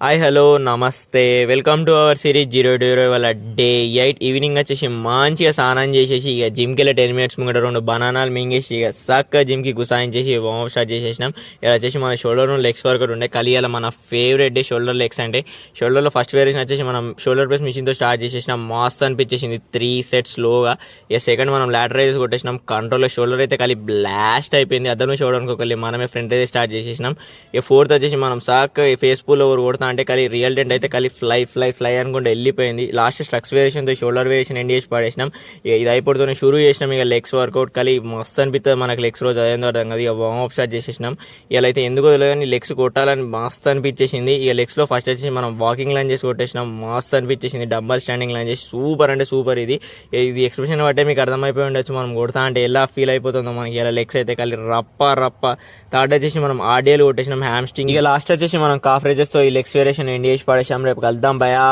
Hi hello నమస్తే welcome to our series 0 వాళ్ళ day 8 evening వచ్చేసి మంచిగా స్నానం చేసేసి ఇక జిమ్కి వెళ్ళి 10 minutes ముంగట 2 బనానాలు మింగేసి ఇక సక్క జిమ్కి గుసాయించేసి వార్మప్ స్టార్ట్ చేసేసినాం. ఇలా వచ్చేసి మన షోల్డర్ లెగ్స్ వర్కౌట్ ఉండే కలియాల మన ఫేవరెట్ డే షోల్డర్ లెగ్స్ అంటే షోల్డర్లో ఫస్ట్ వేరియేషన్ వచ్చేసి మనం షోల్డర్ ప్రెస్ మిషన్తో స్టార్ట్ చేసేసినాం. మస్త్ అనిపించేసింది 3 sets స్లోగా. ఇక సెకండ్ మనం లాటరల్ రైజ్ కొట్టేసినాం. కంట్రోల్లో షోల్డర్ అయితే కలిసి బ్లాస్ట్ అయిపోయింది. అద్దను షోల్డర్ అనుకోకలి మనమే ఫ్రంట్ రైజ్ స్టార్ట్ చేసేసినాం. ఇక ఫోర్త్ వచ్చేసి మనం సక్క ఫేస్ పుల్ ఓవర్ కొడతా అంటే కలి రియల్ టెంట్ అయితే కలి ఫ్లై అనుకుంటే వెళ్ళిపోయింది. లాస్ట్ స్ట్రక్స్ వేరియేషన్తో షోల్డర్ వేరియేషన్ ఎండ్ చేసి పడేసినాం. ఇక ఇది అయిపోతూనే షురూ చేసినాం. ఇక లెగ్స్ వర్కౌట్ కలి మస్తు అనిపిస్తుంది మనకి లెగ్స్ రోజు అదేందో అర్థం కదా. ఇక వార్మప్ స్టార్ట్ చేసేసినాం. ఇలా అయితే ఎందుకు తెలియదు లెగ్స్ కొట్టాలని మస్తు అనిపించేసింది. ఇక లెగ్స్లో ఫస్ట్ వచ్చేసి మనం వాకింగ్ లైన్ చేసి కొట్టేసినాం. మస్తు అనిపించేసింది. డబ్బల్ స్టాండింగ్ లైన్ చేసి సూపర్ అంటే సూపర్. ఇది ఎక్స్ప్రెషన్ బట్టే మీకు అర్థమైపోయి ఉండొచ్చు మనం కొడతా అంటే ఎలా ఫీల్ అయిపోతుందో మనకి. ఇలా లెగ్స్ అయితే కలి రప్ప. థర్డ్ వచ్చేసి మనం ఆర్డియల్ కొట్టేసినాం హ్యామ్స్ట్రింగ్. ఇక లాస్ట్ వచ్చేసి మనం కాఫ్ రేజెస్తో ఈ లెగ్స్ వేరియేషన్ ఎండ్ చేసి పడేసాం. రేపు కలుద్దాం భయా.